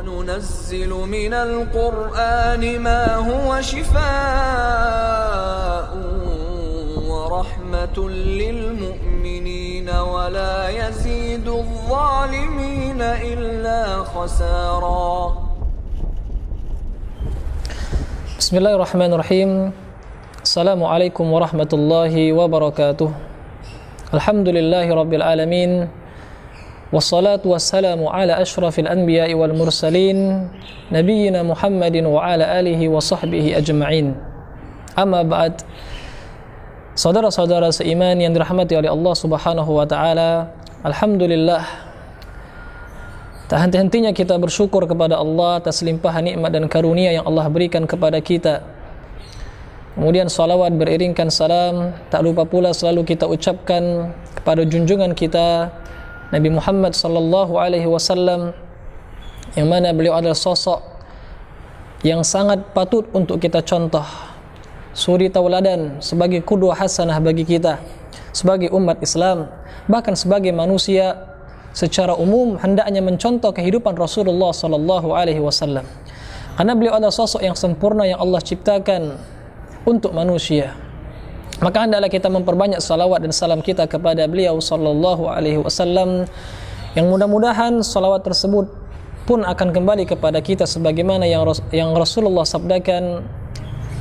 وننزل من القرآن ما هو شفاء ورحمة للمؤمنين ولا يزيد الظالمين إلا خسارا. Bismillahirrahmanirrahim. Assalamualaikum warahmatullahi wabarakatuh. Alhamdulillahi rabbil alamin. Wassalatu wassalamu ala ashrafil anbiya'i wal mursalin nabiyyina Muhammadin wa ala alihi wa sahbihi ajma'in. Amma ba'd. Saudara-saudara seiman yang dirahmati oleh Allah Subhanahu wa taala, alhamdulillah, tak henti-hentinya kita bersyukur kepada Allah atas limpahan nikmat dan karunia yang Allah berikan kepada kita. Kemudian salawat beriringkan salam, tak lupa pula selalu kita ucapkan kepada junjungan kita Nabi Muhammad sallallahu alaihi wasallam, yang mana beliau adalah sosok yang sangat patut untuk kita contoh, suri tauladan sebagai qudwah hasanah bagi kita sebagai umat Islam, bahkan sebagai manusia secara umum hendaknya mencontoh kehidupan Rasulullah sallallahu alaihi wasallam. Karena beliau adalah sosok yang sempurna yang Allah ciptakan untuk manusia. Maka hendaklah kita memperbanyak salawat dan salam kita kepada beliau sallallahu alaihi wasallam, yang mudah-mudahan salawat tersebut pun akan kembali kepada kita sebagaimana yang Rasulullah sabdakan,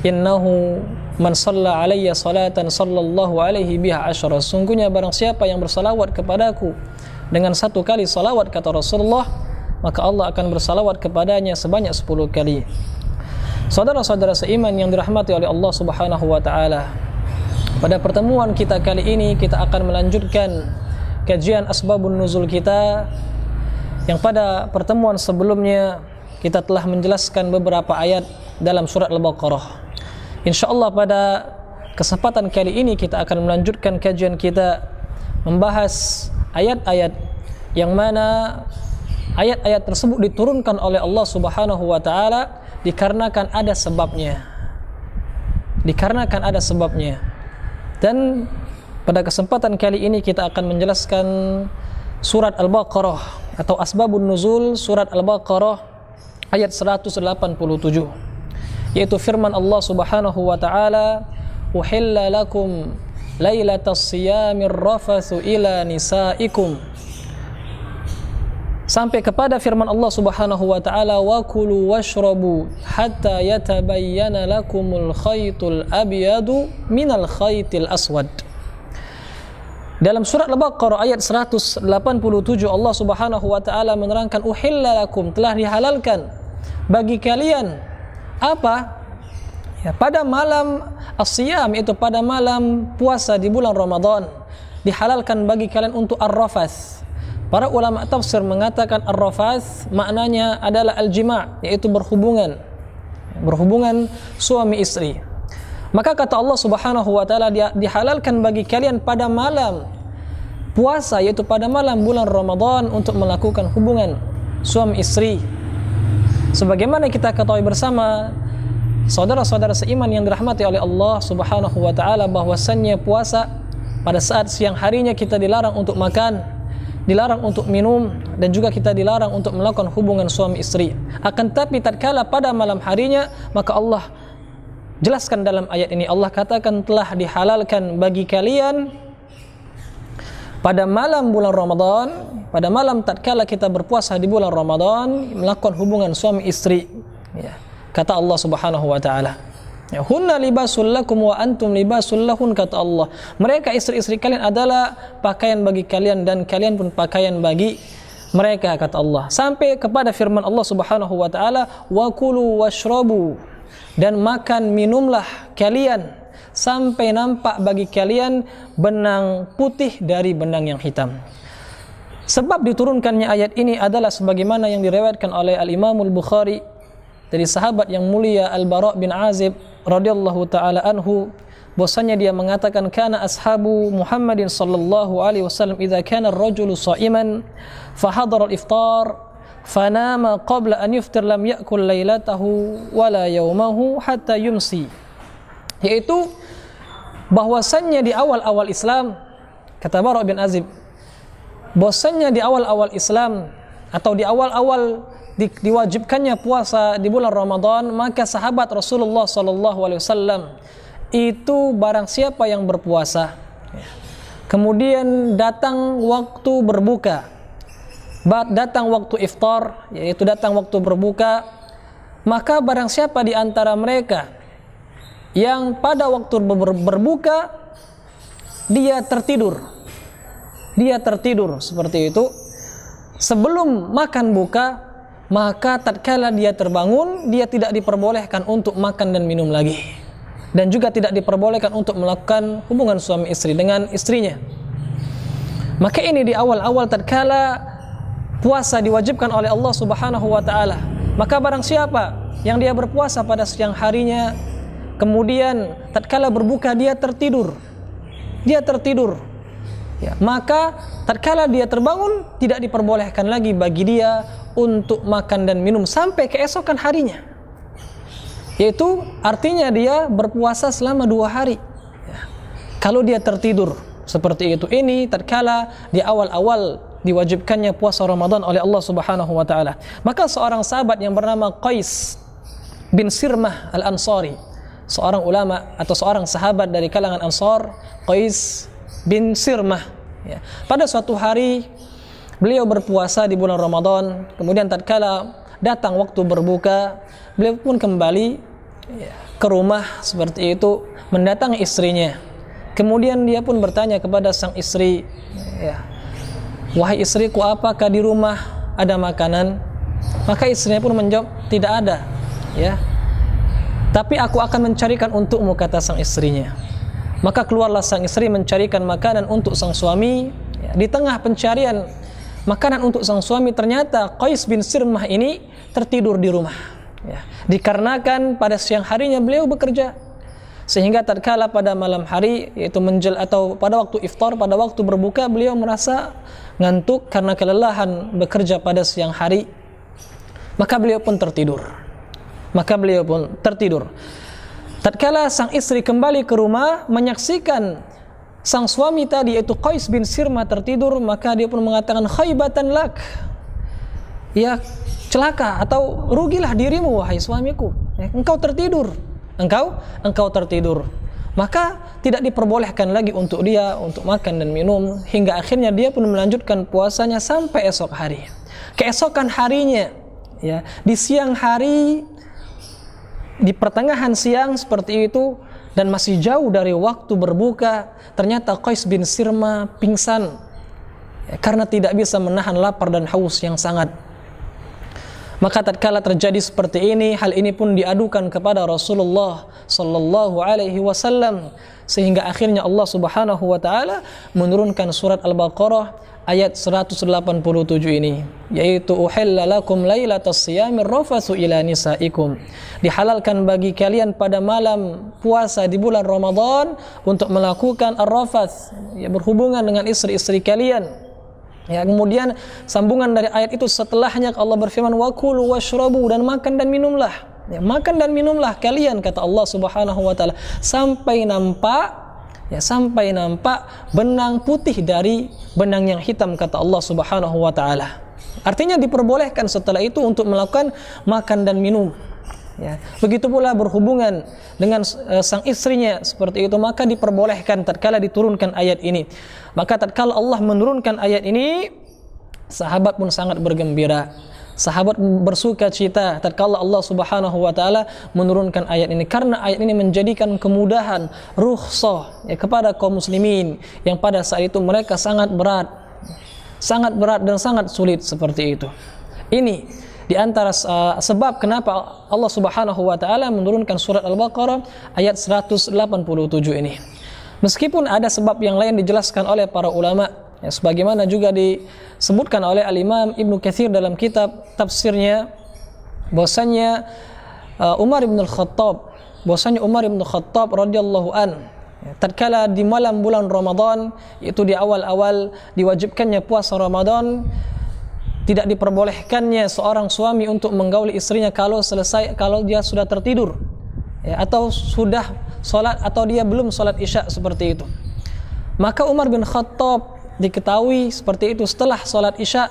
innahu man shalla alayya salatan sallallahu alaihi biha asyara. Sungguhnya barang siapa yang bersalawat kepadaku dengan satu kali salawat, kata Rasulullah, maka Allah akan bersalawat kepadanya sebanyak 10 kali. Saudara-saudara seiman yang dirahmati oleh Allah Subhanahu wa taala, pada pertemuan kita kali ini kita akan melanjutkan kajian asbabun nuzul kita, yang pada pertemuan sebelumnya kita telah menjelaskan beberapa ayat dalam surat Al-Baqarah. Insyaallah pada kesempatan kali ini kita akan melanjutkan kajian kita membahas ayat-ayat yang mana ayat-ayat tersebut diturunkan oleh Allah Subhanahu wa taala dikarenakan ada sebabnya. Dan pada kesempatan kali ini kita akan menjelaskan surat Al-Baqarah atau asbabun nuzul surat Al-Baqarah ayat 187, yaitu firman Allah Subhanahu wa taala, uhilla lakum lailatas siyamir rafathu ila nisaikum, sampai kepada firman Allah Subhanahu wa taala, wa kulu washrabu hatta yatabayyana lakumul khaytul abyadu minal khaytil aswad. Dalam surat Al-Baqarah ayat 187 Allah Subhanahu wa taala menerangkan, uhilla lakum, telah dihalalkan bagi kalian apa? Ya, pada malam as-siyam, itu pada malam puasa di bulan Ramadan, dihalalkan bagi kalian untuk ar-rafath. Para ulama tafsir mengatakan ar-rafath maknanya adalah al-jima', yaitu berhubungan suami istri. Maka kata Allah Subhanahu wa taala, dihalalkan bagi kalian pada malam puasa, yaitu pada malam bulan Ramadan, untuk melakukan hubungan suami istri. Sebagaimana kita ketahui bersama, saudara-saudara seiman yang dirahmati oleh Allah Subhanahu wa taala, bahwasannya puasa pada saat siang harinya kita dilarang untuk makan, dilarang untuk minum, dan juga kita dilarang untuk melakukan hubungan suami istri. Akan tapi tatkala pada malam harinya, maka Allah jelaskan dalam ayat ini, Allah katakan telah dihalalkan bagi kalian pada malam bulan Ramadan, pada malam tatkala kita berpuasa di bulan Ramadan, melakukan hubungan suami istri. Ya, kata Allah Subhanahu wa taala, hunna libasul lakum wa antum libasul lahun, kata Allah, mereka istri-istri kalian adalah pakaian bagi kalian dan kalian pun pakaian bagi mereka, kata Allah. Sampai kepada firman Allah Subhanahu wa taala, wa kulu washrabu, dan makan minumlah kalian sampai nampak bagi kalian benang putih dari benang yang hitam. Sebab diturunkannya ayat ini adalah sebagaimana yang diriwayatkan oleh Al-Imamul Bukhari dari sahabat yang mulia Al-Bara' bin Azib radhiyallahu taala anhu, bahwasanya dia mengatakan, kana ashabu Muhammadin sallallahu alaihi wasallam idza kana ar-rajulu sha'iman fa hadara al-iftar fanama qabla an yuftir lam ya'kul lailatahu wala yawmahu hatta yumsi. Yaitu bahwasannya di awal-awal Islam, kata Bara' bin Azib, bahwasannya di awal-awal Islam atau di awal-awal diwajibkannya puasa di bulan Ramadan, maka sahabat Rasulullah SAW itu barang siapa yang berpuasa, kemudian datang waktu berbuka, datang waktu iftar, yaitu datang waktu berbuka, maka barang siapa di antara mereka yang pada waktu berbuka dia tertidur seperti itu sebelum makan buka, maka tatkala dia terbangun, dia tidak diperbolehkan untuk makan dan minum lagi, dan juga tidak diperbolehkan untuk melakukan hubungan suami istri dengan istrinya. Maka ini di awal-awal tatkala puasa diwajibkan oleh Allah Subhanahu wa taala. Maka barang siapa yang dia berpuasa pada siang harinya, kemudian tatkala berbuka dia tertidur, ya, maka tatkala dia terbangun tidak diperbolehkan lagi bagi dia untuk makan dan minum sampai keesokan harinya. Yaitu artinya dia berpuasa selama 2 hari, ya, kalau dia tertidur seperti itu. Ini tatkala di awal-awal diwajibkannya puasa Ramadan oleh Allah Subhanahu wa taala. Maka seorang sahabat yang bernama Qais bin Sirmah Al-Ansari, seorang ulama atau seorang sahabat dari kalangan Ansar, Qais bin Sirmah, ya, pada suatu hari beliau berpuasa di bulan Ramadan, kemudian tatkala datang waktu berbuka, beliau pun kembali, ya, ke rumah seperti itu, mendatangi istrinya. Kemudian dia pun bertanya kepada sang istri, ya, wahai istriku, apakah di rumah ada makanan? Maka istrinya pun menjawab, tidak ada, ya, tapi aku akan mencarikan untukmu, kata sang istrinya. Maka keluarlah sang istri mencarikan makanan untuk sang suami, ya. Di tengah pencarian makanan untuk sang suami, ternyata Qais bin Sirmah ini tertidur di rumah, ya, dikarenakan pada siang harinya beliau bekerja, sehingga tatkala pada malam hari, yaitu atau pada waktu iftar, pada waktu berbuka, beliau merasa ngantuk karena kelelahan bekerja pada siang hari, maka beliau pun tertidur. Tatkala sang istri kembali ke rumah menyaksikan sang suami tadi, yaitu Qais bin Sirmah, tertidur, maka dia pun mengatakan, khaybatan lak, ya, celaka atau rugilah dirimu wahai suamiku, ya, engkau tertidur. Maka tidak diperbolehkan lagi untuk dia untuk makan dan minum, hingga akhirnya dia pun melanjutkan puasanya sampai esok hari. Keesokan harinya, ya, di siang hari, di pertengahan siang seperti itu, dan masih jauh dari waktu berbuka, ternyata Qais bin Sirmah pingsan, ya, karena tidak bisa menahan lapar dan haus yang sangat. Maka tatkala terjadi seperti ini, hal ini pun diadukan kepada Rasulullah sallallahu alaihi wasallam, sehingga akhirnya Allah Subhanahu wa taala menurunkan surat Al-Baqarah ayat 187 ini, yaitu uhilla lakum lailatas siyamir rafatsu ila nisaikum. Dihalalkan bagi kalian pada malam puasa di bulan Ramadan untuk melakukan ar-rafath, ya, berhubungan dengan istri-istri kalian. Ya, kemudian sambungan dari ayat itu setelahnya Allah berfirman, wa kulu washrabu, dan makan dan minumlah. Ya, makan dan minumlah kalian, kata Allah Subhanahu wa taala, sampai nampak benang putih dari benang yang hitam, kata Allah Subhanahu wa taala. Artinya diperbolehkan setelah itu untuk melakukan makan dan minum, ya. Begitu pula berhubungan dengan sang istrinya seperti itu, maka diperbolehkan tatkala diturunkan ayat ini. Maka tatkala Allah menurunkan ayat ini, sahabat pun sangat bergembira, sahabat bersuka cita tatkala Allah Subhanahu wa taala menurunkan ayat ini, karena ayat ini menjadikan kemudahan, rukhsah, ya, kepada kaum muslimin yang pada saat itu mereka sangat berat dan sangat sulit seperti itu. Ini di antara sebab kenapa Allah Subhanahu wa taala menurunkan surat Al-Baqarah ayat 187 ini. Meskipun ada sebab yang lain dijelaskan oleh para ulama, ya, sebagaimana juga disebutkan oleh Al-Imam Ibnu Katsir dalam kitab tafsirnya, bahwasanya Umar bin Khattab radhiyallahu an, tatkala di malam bulan Ramadan, yaitu di awal-awal diwajibkannya puasa Ramadan, tidak diperbolehkannya seorang suami untuk menggauli istrinya kalau dia sudah tertidur, ya, atau sudah salat atau dia belum salat Isya seperti itu. Maka Umar bin Khattab diketahui seperti itu, setelah salat Isya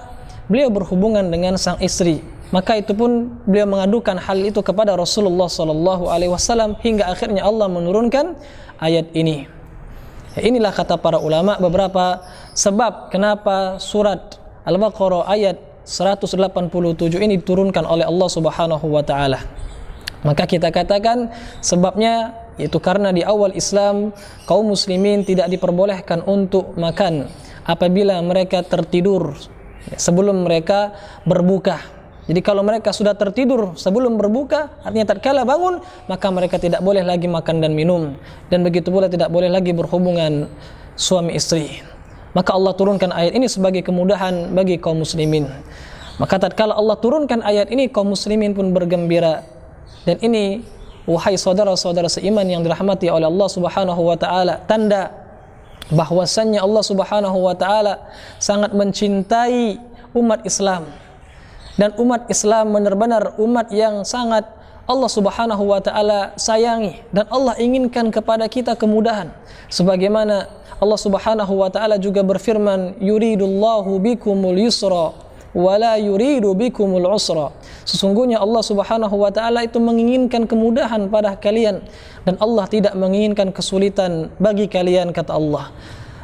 beliau berhubungan dengan sang istri. Maka itu pun beliau mengadukan hal itu kepada Rasulullah SAW hingga akhirnya Allah menurunkan ayat ini. Inilah kata para ulama beberapa sebab kenapa surat Al-Baqarah ayat 187 ini diturunkan oleh Allah Subhanahu wa taala. Maka kita katakan sebabnya yaitu karena di awal Islam kaum muslimin tidak diperbolehkan untuk makan apabila mereka tertidur sebelum mereka berbuka. Jadi kalau mereka sudah tertidur sebelum berbuka, artinya tatkala bangun, maka mereka tidak boleh lagi makan dan minum, dan begitu pula tidak boleh lagi berhubungan suami istri. Maka Allah turunkan ayat ini sebagai kemudahan bagi kaum muslimin. Maka tatkala Allah turunkan ayat ini, kaum muslimin pun bergembira. Dan ini, wahai saudara-saudara seiman yang dirahmati oleh Allah Subhanahu wa taala, tanda bahwasannya Allah Subhanahu wa taala sangat mencintai umat Islam. Dan umat Islam benar-benar umat yang sangat Allah Subhanahu wa taala sayangi, dan Allah inginkan kepada kita kemudahan. Sebagaimana Allah Subhanahu wa taala juga berfirman, yuridullahu bikumul yusra wa la yuridu bikumul usra. Sesungguhnya Allah Subhanahu wa taala itu menginginkan kemudahan pada kalian, dan Allah tidak menginginkan kesulitan bagi kalian, kata Allah.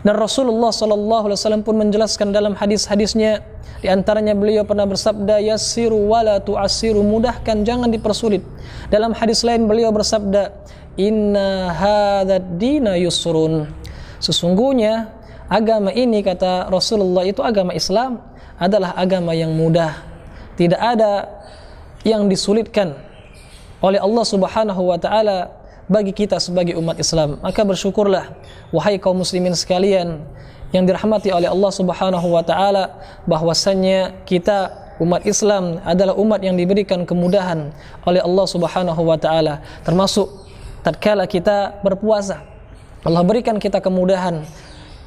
Dan Rasulullah sallallahu alaihi wasallam pun menjelaskan dalam hadis-hadisnya, di antaranya beliau pernah bersabda, yassiru wala tu'assiru, mudahkan jangan dipersulit. Dalam hadis lain beliau bersabda, inna hadzal dina yusrun. Sesungguhnya agama ini, kata Rasulullah, itu agama Islam adalah agama yang mudah. Tidak ada yang disulitkan oleh Allah Subhanahu wa taala bagi kita sebagai umat Islam. Maka bersyukurlah wahai kaum muslimin sekalian yang dirahmati oleh Allah Subhanahu wa taala, bahwasannya kita umat Islam adalah umat yang diberikan kemudahan oleh Allah Subhanahu wa taala, termasuk tatkala kita berpuasa. Allah berikan kita kemudahan,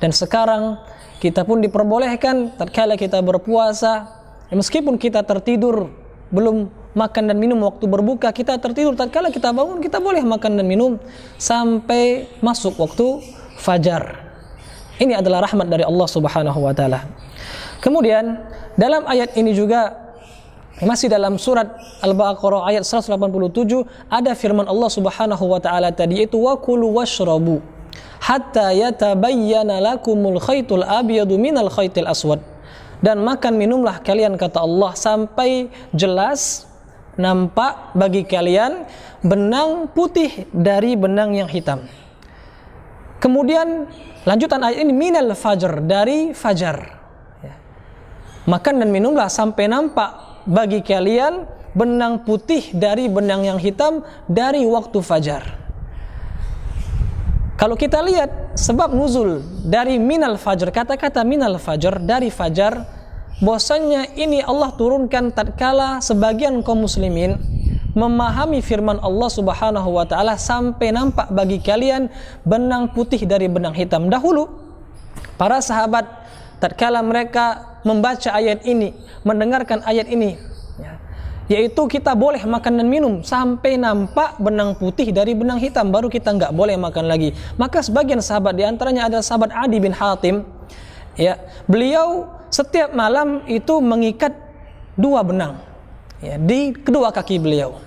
dan sekarang kita pun diperbolehkan tatkala kita berpuasa, meskipun kita tertidur belum makan dan minum waktu berbuka, kita tertidur, tatkala kita bangun kita boleh makan dan minum sampai masuk waktu fajar. Ini adalah rahmat dari Allah Subhanahu wa taala. Kemudian dalam ayat ini juga, masih dalam surat Al-Baqarah ayat 187, ada firman Allah Subhanahu wa taala tadi, yaitu wa kulu washrabu hatta yatabayyana lakumul khaytul abyadu minal khaytil aswad. Dan makan minumlah kalian, kata Allah, sampai jelas nampak bagi kalian benang putih dari benang yang hitam. Kemudian lanjutan ayat ini, minal fajr, dari fajar. Makan dan minumlah sampai nampak bagi kalian benang putih dari benang yang hitam dari waktu fajar. Kalau kita lihat sebab nuzul dari minal fajr, kata-kata minal fajr, dari fajar, bahwasanya ini Allah turunkan tatkala sebagian kaum muslimin memahami firman Allah Subhanahu wa taala, sampai nampak bagi kalian benang putih dari benang hitam. Dahulu para sahabat tatkala mereka membaca ayat ini, mendengarkan ayat ini, yaitu kita boleh makan dan minum sampai nampak benang putih dari benang hitam, baru kita nggak boleh makan lagi. Maka sebagian sahabat, di antaranya ada sahabat Adi bin Hatim, beliau setiap malam itu mengikat dua benang di kedua kaki beliau.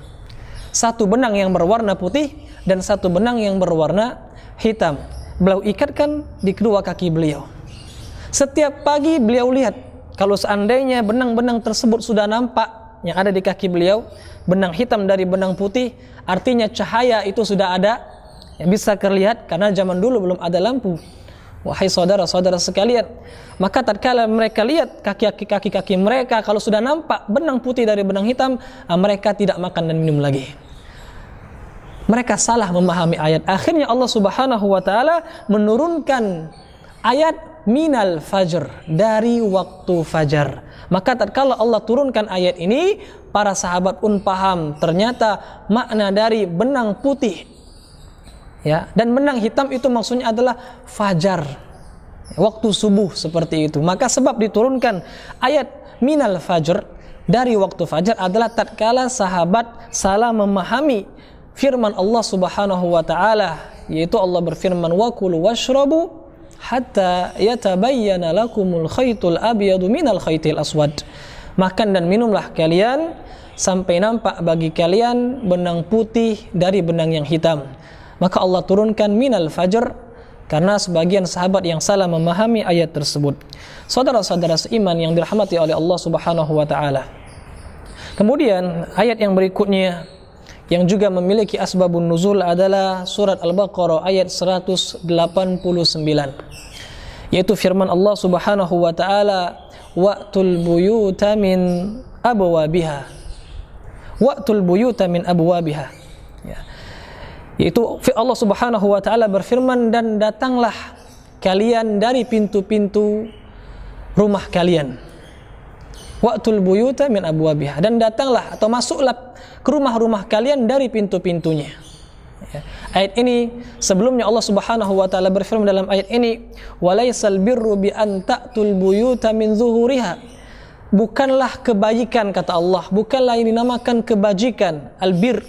Satu benang yang berwarna putih dan satu benang yang berwarna hitam. Beliau ikatkan di kedua kaki beliau. Setiap pagi beliau lihat, kalau seandainya benang-benang tersebut sudah nampak yang ada di kaki beliau, benang hitam dari benang putih, artinya cahaya itu sudah ada, yang bisa terlihat, karena zaman dulu belum ada lampu. Wahai saudara-saudara sekalian, maka tatkala mereka lihat kaki-kaki mereka, kalau sudah nampak benang putih dari benang hitam, mereka tidak makan dan minum lagi. Mereka salah memahami ayat. Akhirnya Allah Subhanahu wa taala menurunkan ayat minal fajr, dari waktu fajar. Maka tatkala Allah turunkan ayat ini, para sahabat pun paham ternyata makna dari benang putih dan benang hitam itu maksudnya adalah fajar, waktu subuh, seperti itu. Maka sebab diturunkan ayat minal fajr, dari waktu fajar, adalah tatkala sahabat salah memahami firman Allah Subhanahu wa taala, yaitu Allah berfirman wa kulu washrabu hatta yatabayyana lakumul khaytul abyadu minal khaytil aswad. Makan dan minumlah kalian sampai nampak bagi kalian benang putih dari benang yang hitam. Maka Allah turunkan minal fajr, karena sebagian sahabat yang salah memahami ayat tersebut. Saudara-saudara seiman yang dirahmati oleh Allah Subhanahu wa taala. Kemudian ayat yang berikutnya yang juga memiliki asbabun nuzul adalah surat Al-Baqarah ayat 189, yaitu firman Allah Subhanahu wa taala, wa'tul buyuta min abwabiha. Wa'tul buyuta min abwabiha. Ya. Yaitu Allah Subhanahu wa taala berfirman, dan datanglah kalian dari pintu-pintu rumah kalian. Wa'tul buyuta min abwabiha, dan datanglah atau masuklah ke rumah-rumah kalian dari pintu-pintunya. Ya. Ayat ini sebelumnya Allah Subhanahu wa taala berfirman dalam ayat ini, walaysal birru bi an ta'tul buyuta min zuhuriha. Bukanlah kebajikan, kata Allah, bukanlah yang dinamakan kebajikan, albir,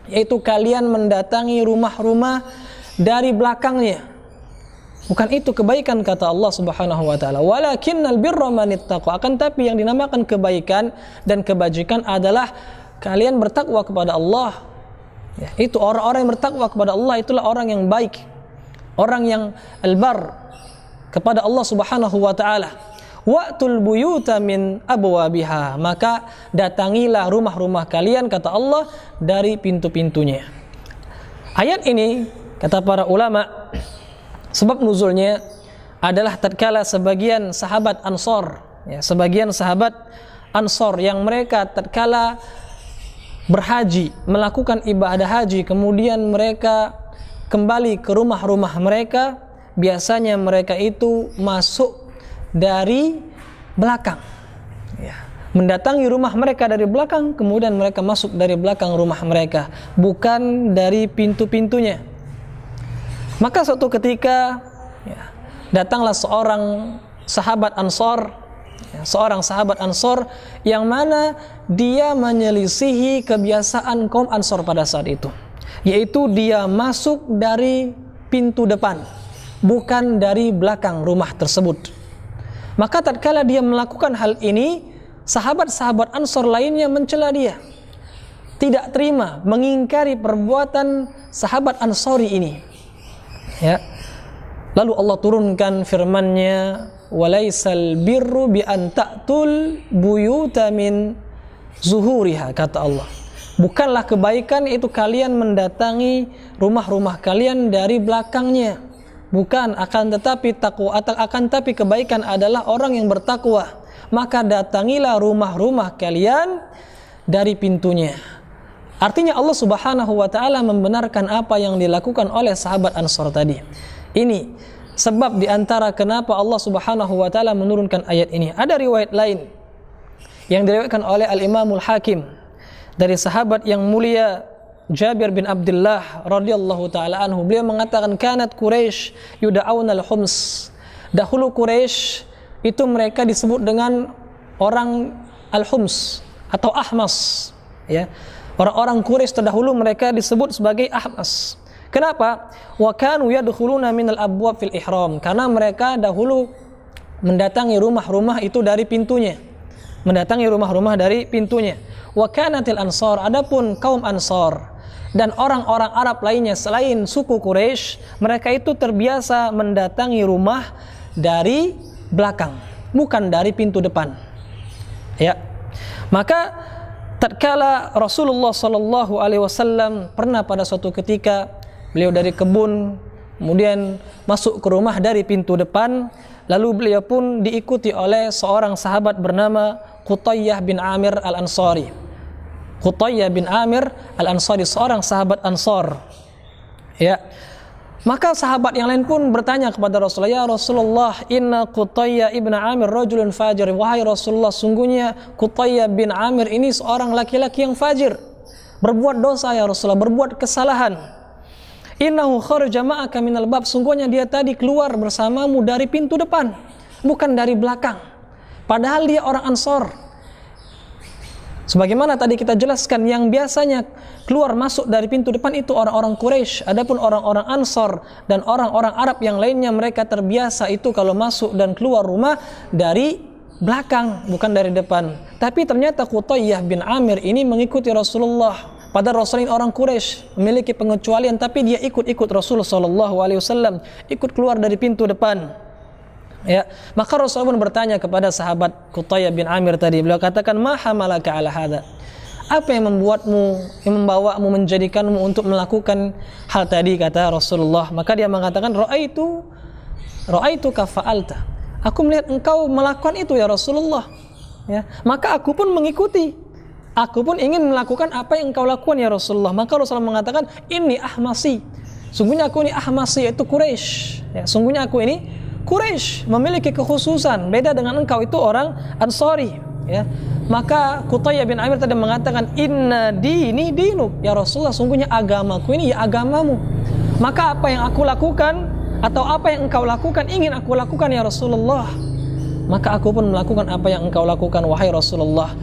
yaitu kalian mendatangi rumah-rumah dari belakangnya. Bukan itu kebaikan, kata Allah Subhanahu wa taala. Walakinnal birra manittaqa. Akan tapi yang dinamakan kebaikan dan kebajikan adalah kalian bertakwa kepada Allah. Ya, itu orang-orang yang bertakwa kepada Allah, itulah orang yang baik, orang yang albar kepada Allah Subhanahu wa taala. Wa'tul buyuta min abwabiha, maka datangilah rumah-rumah kalian, kata Allah, dari pintu-pintunya. Ayat ini, kata para ulama, sebab nuzulnya adalah tatkala sebagian sahabat Ansor, ya, sebagian sahabat Ansor yang mereka tatkala berhaji, melakukan ibadah haji, kemudian mereka kembali ke rumah-rumah mereka, biasanya mereka itu masuk dari belakang, ya, mendatangi rumah mereka dari belakang, kemudian mereka masuk dari belakang rumah mereka, bukan dari pintu-pintunya. Maka suatu ketika, ya, datanglah seorang sahabat Ansor, ya, seorang sahabat Ansor yang mana dia menyelisihi kebiasaan kaum Ansor pada saat itu, yaitu dia masuk dari pintu depan, bukan dari belakang rumah tersebut. Maka tatkala dia melakukan hal ini, sahabat-sahabat Ansor lainnya mencela dia, tidak terima, mengingkari perbuatan sahabat Ansori ini. Ya. Lalu Allah turunkan firman-Nya, walaysal birru bi an ta'tul buyuta min zuhuriha, kata Allah. Bukanlah kebaikan itu kalian mendatangi rumah-rumah kalian dari belakangnya. Bukan, akan tetapi kebaikan adalah orang yang bertakwa. Maka datangilah rumah-rumah kalian dari pintunya. Artinya Allah Subhanahu wa taala membenarkan apa yang dilakukan oleh sahabat Ansor tadi. Ini sebab diantara kenapa Allah Subhanahu wa taala menurunkan ayat ini. Ada riwayat lain yang diriwayatkan oleh Al-Imamul Hakim dari sahabat yang mulia Jabir bin Abdullah radhiyallahu taala anhu. Beliau mengatakan, kanat Quraisy yud'auna al-Hums. Dahulu Quraisy itu mereka disebut dengan orang Al-Hums atau Ahmas, ya. Orang-orang Quraisy terdahulu mereka disebut sebagai Ahmas. Kenapa? Wa kanu yadkhuluna minal abwab fil ihram. Karena mereka dahulu mendatangi rumah-rumah itu dari pintunya. Mendatangi rumah-rumah dari pintunya. Wa kanatil ansar, adapun kaum Ansar dan orang-orang Arab lainnya selain suku Quraisy, mereka itu terbiasa mendatangi rumah dari belakang, bukan dari pintu depan. Ya. Maka tatkala Rasulullah sallallahu alaihi wasallam pernah pada suatu ketika beliau dari kebun kemudian masuk ke rumah dari pintu depan, lalu beliau pun diikuti oleh seorang sahabat bernama Qutayyah bin Amir Al-Ansari. Qutayyah bin Amir Al-Ansari, seorang sahabat Ansar. Ya. Maka sahabat yang lain pun bertanya kepada Rasulullah, ya Rasulullah, inna Qutayyah ibn Amir rajulun fajir. Wahai Rasulullah, sungguhnya Qutayyah bin Amir ini seorang laki-laki yang fajir, berbuat dosa ya Rasulullah, berbuat kesalahan. Innahu kharaja ma'aka minal bab, sungguhnya dia tadi keluar bersamamu dari pintu depan, bukan dari belakang. Padahal dia orang Ansar. Sebagaimana tadi kita jelaskan, yang biasanya keluar masuk dari pintu depan itu orang-orang Quraisy. Adapun orang-orang Ansar dan orang-orang Arab yang lainnya, mereka terbiasa itu kalau masuk dan keluar rumah dari belakang, bukan dari depan. Tapi ternyata Qutayyah bin Amir ini mengikuti Rasulullah. Padahal Rasulullah ini orang Quraisy, memiliki pengecualian, tapi dia ikut Rasulullah SAW, ikut keluar dari pintu depan. Ya, maka Rasulullah pun bertanya kepada sahabat Qutayyah bin Amir tadi. Beliau katakan, "Ma hamalaka ala hadza?" Apa yang membuatmu, yang membawamu, menjadikanmu untuk melakukan hal tadi, kata Rasulullah. Maka dia mengatakan, "Ra'aitu ka fa'alta." Aku melihat engkau melakukan itu ya Rasulullah. Ya, maka aku pun mengikuti. Aku pun ingin melakukan apa yang engkau lakukan ya Rasulullah. Maka Rasulullah mengatakan, "Inni ahmasi." Sungguhnya aku ini ahmasi, yaitu Quraisy. Ya, sungguhnya aku ini Quraisy, memiliki kekhususan, beda dengan engkau itu orang Ansari. Ya, maka Qutayyah bin Amir tadi mengatakan, "Inna dini dinuk." Ya Rasulullah, sungguhnya agamaku ini ya agamamu. Maka apa yang aku lakukan atau apa yang engkau lakukan ingin aku lakukan ya Rasulullah. Maka aku pun melakukan apa yang engkau lakukan wahai Rasulullah.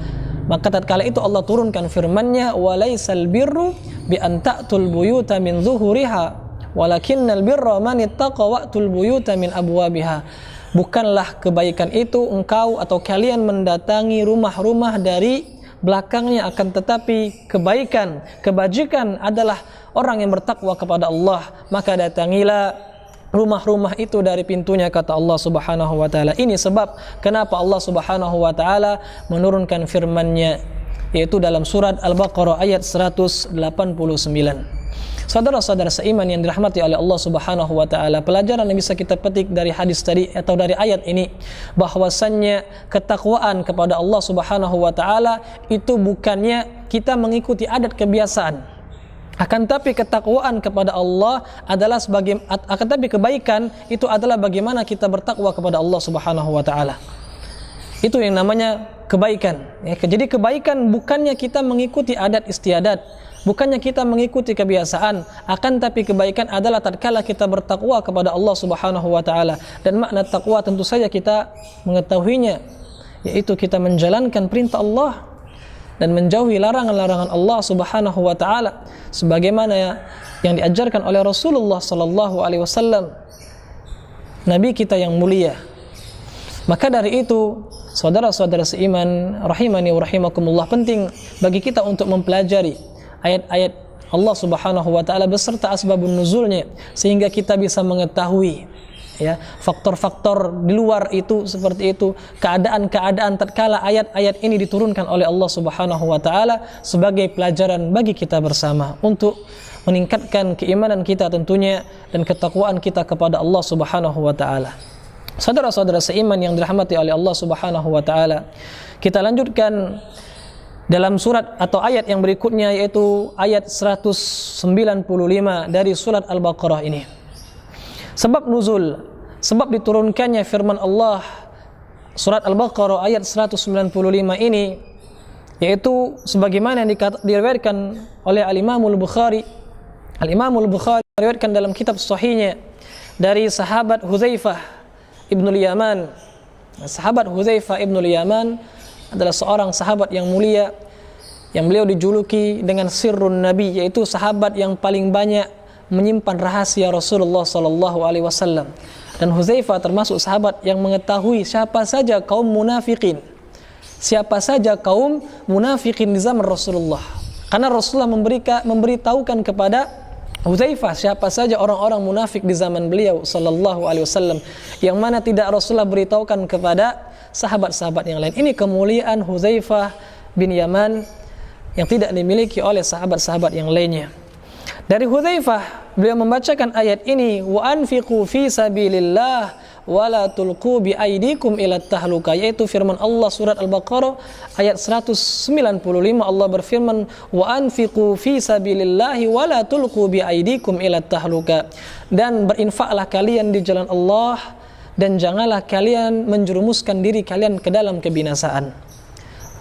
Maka tatkala itu Allah turunkan firman-Nya, "Walaisal birru bi an ta'tul buyuta min zuhuriha, walakinnal birra man ittaqa wa'tul buyuta min abwabiha." Bukanlah kebaikan itu engkau atau kalian mendatangi rumah-rumah dari belakangnya, akan tetapi kebajikan adalah orang yang bertakwa kepada Allah. Maka datangilah rumah-rumah itu dari pintunya, kata Allah Subhanahu wa taala. Ini sebab kenapa Allah Subhanahu wa taala menurunkan firman-Nya, yaitu dalam surat Al-Baqarah ayat 189. Saudara-saudara seiman yang dirahmati oleh Allah Subhanahu wa taala, pelajaran yang bisa kita petik dari hadis tadi atau dari ayat ini, bahwasannya ketakwaan kepada Allah Subhanahu wa taala itu bukannya kita mengikuti adat kebiasaan. Akan tapi ketakwaan kepada Allah adalah kebaikan itu adalah bagaimana kita bertakwa kepada Allah Subhanahu wa taala. Itu yang namanya kebaikan. Ya, jadi kebaikan bukannya kita mengikuti adat istiadat, bukannya kita mengikuti kebiasaan, akan tapi kebaikan adalah tatkala kita bertakwa kepada Allah Subhanahu wa taala. Dan makna takwa tentu saja kita mengetahuinya, yaitu kita menjalankan perintah Allah dan menjauhi larangan-larangan Allah Subhanahu wa taala sebagaimana yang diajarkan oleh Rasulullah sallallahu alaihi wasallam, nabi kita yang mulia. Maka dari itu, saudara-saudara seiman rahimani wa rahimakumullah, penting bagi kita untuk mempelajari ayat-ayat Allah Subhanahu wa taala beserta asbabun nuzulnya, sehingga kita bisa mengetahui ya faktor-faktor di luar itu seperti itu, keadaan-keadaan tatkala ayat-ayat ini diturunkan oleh Allah Subhanahu wa taala sebagai pelajaran bagi kita bersama untuk meningkatkan keimanan kita tentunya dan ketakwaan kita kepada Allah Subhanahu wa taala. Saudara-saudara seiman yang dirahmati oleh Allah Subhanahu wa taala, kita lanjutkan dalam surat atau ayat yang berikutnya, yaitu ayat 195 dari surat Al-Baqarah ini. Sebab nuzul, sebab diturunkannya firman Allah surat Al-Baqarah ayat 195 ini, yaitu sebagaimana yang diriwayatkan oleh Al-Imamul Bukhari. Al-Imamul Bukhari meriwayatkan dalam kitab sahihnya dari sahabat Hudzaifah Ibnul Yaman. Sahabat Hudzaifah Ibnul Yaman adalah seorang sahabat yang mulia, yang beliau dijuluki dengan sirrun nabi, yaitu sahabat yang paling banyak menyimpan rahasia Rasulullah sallallahu alaihi wasallam. Dan Hudzaifah termasuk sahabat yang mengetahui siapa saja kaum munafikin, siapa saja kaum munafikin di zaman Rasulullah. Karena Rasulullah memberitahukan kepada Hudzaifah siapa saja orang-orang munafik di zaman beliau sallallahu alaihi wasallam, yang mana tidak Rasulullah beritahukan kepada sahabat-sahabat yang lain. Ini kemuliaan Hudzaifah bin Yaman yang tidak dimiliki oleh sahabat-sahabat yang lainnya. Dari Hudzaifah beliau membacakan ayat ini, wa anfiqu fi sabilillah wa la tulqu bi aydikum ila tahluka, yaitu firman Allah surat Al-Baqarah ayat 195. Allah berfirman, wa anfiqu fi sabilillah wa la tulqu bi aydikum ila tahluka, dan berinfaklah kalian di jalan Allah dan janganlah kalian menjerumuskan diri kalian ke dalam kebinasaan.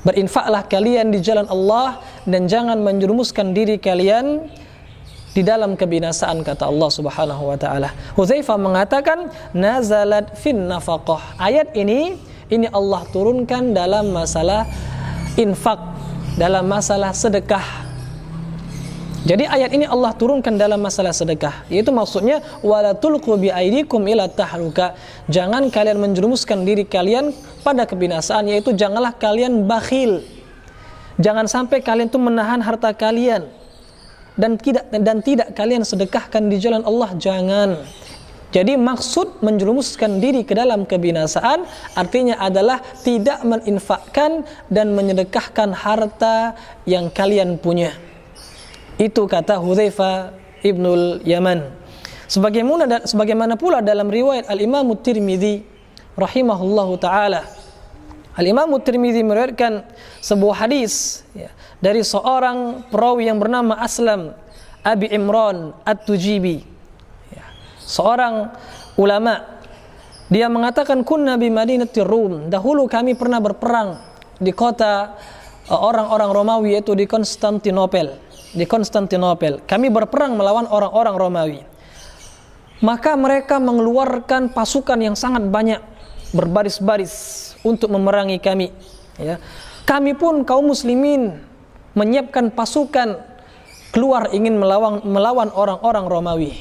Berinfaklah kalian di jalan Allah dan jangan menjerumuskan diri kalian di dalam kebinasaan, kata Allah Subhanahu wa taala. Hudzaifah mengatakan nazalat fin nafaqah. Ayat ini Allah turunkan dalam masalah infak, dalam masalah sedekah. Jadi ayat ini Allah turunkan dalam masalah sedekah, yaitu maksudnya wala tulqu bi aidikum ila tahluka. Jangan kalian menjerumuskan diri kalian pada kebinasaan, yaitu janganlah kalian bakhil. Jangan sampai kalian itu menahan harta kalian dan tidak kalian sedekahkan di jalan Allah, jangan. Jadi maksud menjerumuskan diri ke dalam kebinasaan artinya adalah tidak menginfakkan dan menyedekahkan harta yang kalian punya. Itu kata Hudzaifah ibnul Yaman. Sebagaimana pula dalam riwayat Al-Imam Tirmidzi rahimahullahu taala. Al-Imam Tirmidzi meriwayatkan sebuah hadis dari seorang perawi yang bernama Aslam Abi Imran At-Tujibi, seorang ulama. Dia mengatakan kunna bi Madinatir Rum. Dahulu kami pernah berperang di kota orang-orang Romawi, yaitu di Konstantinopel. Kami berperang melawan orang-orang Romawi. Maka mereka mengeluarkan pasukan yang sangat banyak berbaris-baris untuk memerangi kami. Ya. Kami pun kaum muslimin menyiapkan pasukan keluar ingin melawan orang-orang Romawi,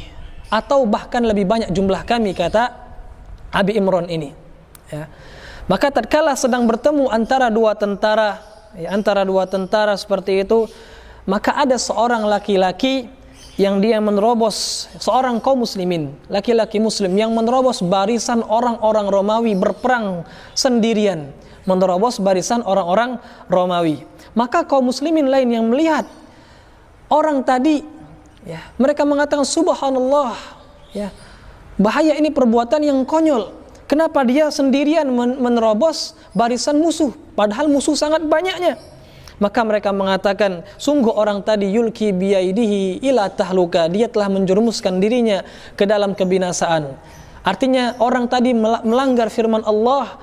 atau bahkan lebih banyak jumlah kami, kata Abi Imran ini. Ya. Maka tatkala sedang bertemu antara dua tentara seperti itu, maka ada seorang laki-laki yang dia menerobos, seorang kaum muslimin, laki-laki muslim yang menerobos barisan orang-orang Romawi berperang sendirian, menerobos barisan orang-orang Romawi. Maka kaum muslimin lain yang melihat orang tadi, ya, mereka mengatakan subhanallah, ya, bahaya, ini perbuatan yang konyol. Kenapa dia sendirian menerobos barisan musuh, padahal musuh sangat banyaknya? Maka mereka mengatakan, sungguh orang tadi yulki biyaidihi ila tahluka, dia telah menjerumuskan dirinya ke dalam kebinasaan. Artinya orang tadi melanggar firman Allah,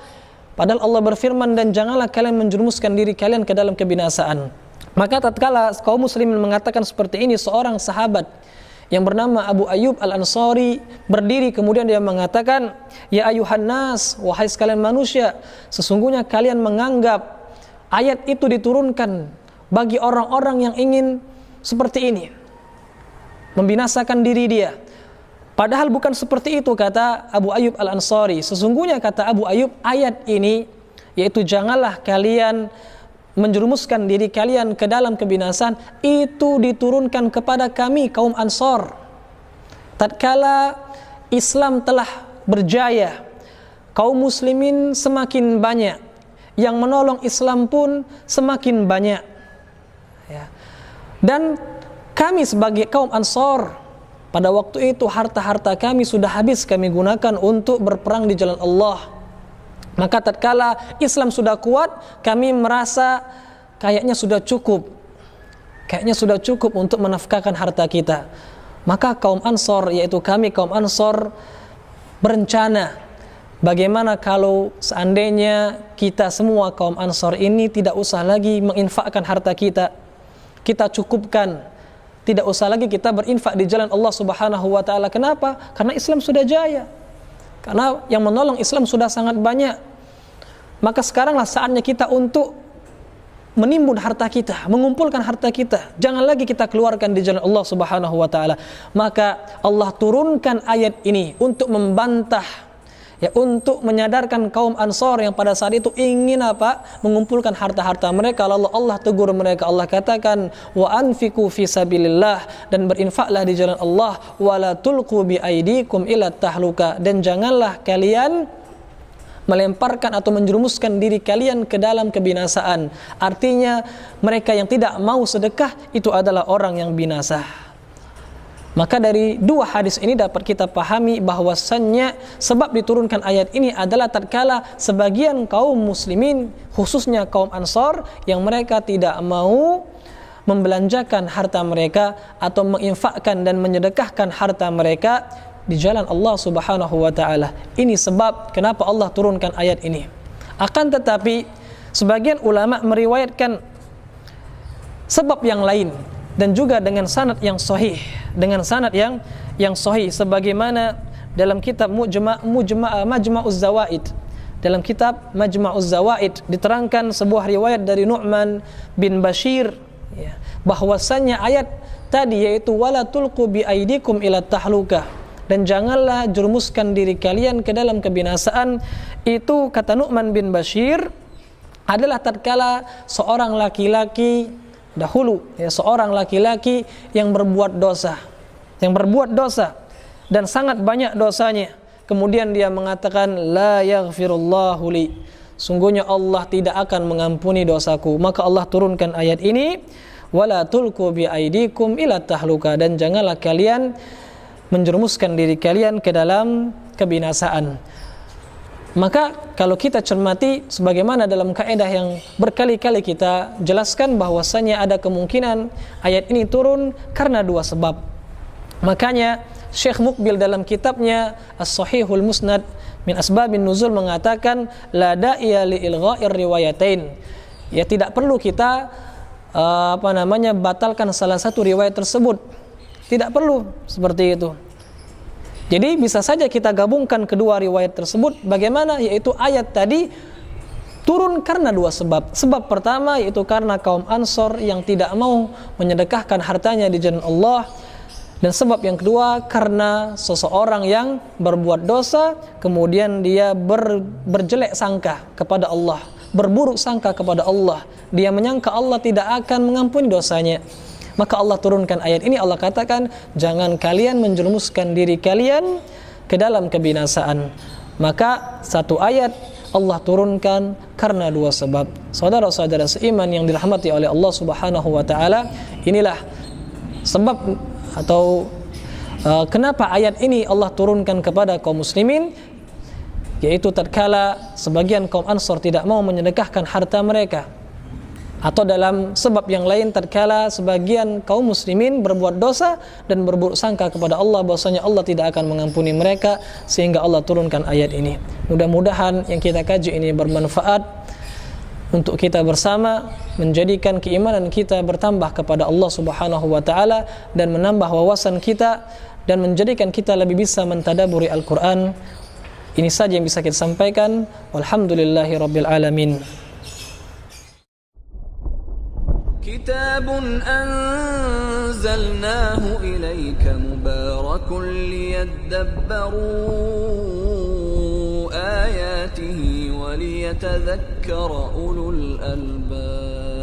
padahal Allah berfirman, dan janganlah kalian menjerumuskan diri kalian ke dalam kebinasaan. Maka tatkala kaum muslimin mengatakan seperti ini, seorang sahabat yang bernama Abu Ayyub Al-Ansari berdiri, kemudian dia mengatakan, ya ayuhan nas, wahai sekalian manusia, sesungguhnya kalian menganggap ayat itu diturunkan bagi orang-orang yang ingin seperti ini, membinasakan diri dia. Padahal bukan seperti itu, kata Abu Ayyub Al-Ansari. Sesungguhnya, kata Abu Ayyub, ayat ini, yaitu janganlah kalian menjerumuskan diri kalian ke dalam kebinasaan, itu diturunkan kepada kami kaum Ansor tatkala Islam telah berjaya, kaum muslimin semakin banyak, yang menolong Islam pun semakin banyak, ya. Dan kami sebagai kaum Ansor pada waktu itu harta-harta kami sudah habis kami gunakan untuk berperang di jalan Allah. Maka tatkala Islam sudah kuat, kami merasa kayaknya sudah cukup untuk menafkahkan harta kita. Maka kaum Ansor, yaitu kami kaum Ansor, berencana bagaimana kalau seandainya kita semua kaum Ansor ini tidak usah lagi menginfakkan harta kita, kita cukupkan, tidak usah lagi kita berinfak di jalan Allah Subhanahu wa taala. Kenapa? Karena Islam sudah jaya. Karena yang menolong Islam sudah sangat banyak. Maka sekaranglah saatnya kita untuk menimbun harta kita, mengumpulkan harta kita. Jangan lagi kita keluarkan di jalan Allah Subhanahu wa taala. Maka Allah turunkan ayat ini untuk membantah, ya, untuk menyadarkan kaum Ansor yang pada saat itu ingin mengumpulkan harta-harta mereka. Lalu Allah tegur mereka. Allah katakan, wa anfiqu fi sabilillah, dan berinfaklah di jalan Allah, wala tulqu bi aidikum ila tahluka, dan janganlah kalian melemparkan atau menjerumuskan diri kalian ke dalam kebinasaan. Artinya mereka yang tidak mau sedekah itu adalah orang yang binasa. Maka dari dua hadis ini dapat kita pahami bahwasannya sebab diturunkan ayat ini adalah tatkala sebagian kaum muslimin, khususnya kaum Ansor, yang mereka tidak mau membelanjakan harta mereka atau menginfakkan dan menyedekahkan harta mereka di jalan Allah Subhanahu wa taala. Ini sebab kenapa Allah turunkan ayat ini. Akan tetapi sebagian ulama meriwayatkan sebab yang lain dan juga dengan sanad yang sahih, sebagaimana dalam kitab Majma'uz Zawaid dalam kitab Majma'uz Zawaid diterangkan sebuah riwayat dari Nu'man bin Bashir, ya, bahwasannya ayat tadi yaitu wala tulqu bi aidikum ila tahlukah, dan janganlah jerumuskan diri kalian ke dalam kebinasaan, itu kata Nu'man bin Bashir adalah tatkala seorang laki-laki dahulu, ya, seorang laki-laki yang berbuat dosa, dan sangat banyak dosanya. Kemudian dia mengatakan la yaghfirullahu li, sungguhnya Allah tidak akan mengampuni dosaku. Maka Allah turunkan ayat ini, wala tulqu bi aidikum ila tahluka, dan janganlah kalian menjerumuskan diri kalian ke dalam kebinasaan. Maka kalau kita cermati sebagaimana dalam kaidah yang berkali-kali kita jelaskan bahwasanya ada kemungkinan ayat ini turun karena dua sebab. Makanya Syekh Muqbil dalam kitabnya As-Sahihul Musnad min Asbabin Nuzul mengatakan la da'iya li ilgha'ir riwayatain. Ya, tidak perlu kita batalkan salah satu riwayat tersebut. Tidak perlu seperti itu. Jadi bisa saja kita gabungkan kedua riwayat tersebut. Bagaimana? Yaitu ayat tadi turun karena dua sebab. Sebab pertama yaitu karena kaum Ansor yang tidak mau menyedekahkan hartanya di jalan Allah. Dan sebab yang kedua karena seseorang yang berbuat dosa kemudian dia berjelek sangka kepada Allah, berburuk sangka kepada Allah. Dia menyangka Allah tidak akan mengampuni dosanya. Maka Allah turunkan ayat ini. Allah katakan jangan kalian menjerumuskan diri kalian ke dalam kebinasaan. Maka satu ayat Allah turunkan karena dua sebab. Saudara-saudara seiman yang dirahmati oleh Allah Subhanahu wa taala, inilah sebab atau kenapa ayat ini Allah turunkan kepada kaum muslimin, yaitu tatkala sebagian kaum Ansor tidak mau menyedekahkan harta mereka, atau dalam sebab yang lain tatkala sebagian kaum muslimin berbuat dosa dan berburuk sangka kepada Allah bahwasanya Allah tidak akan mengampuni mereka, sehingga Allah turunkan ayat ini. Mudah-mudahan yang kita kaji ini bermanfaat untuk kita bersama, menjadikan keimanan kita bertambah kepada Allah Subhanahu wa taala dan menambah wawasan kita dan menjadikan kita lebih bisa mentadaburi Al-Qur'an. Ini saja yang bisa kita sampaikan. Walhamdulillahirabbil alamin. Kitabun anzalnahu ilaika mubarakun liyadabbaru ayatihi wa liyatadhakkara ulul albab.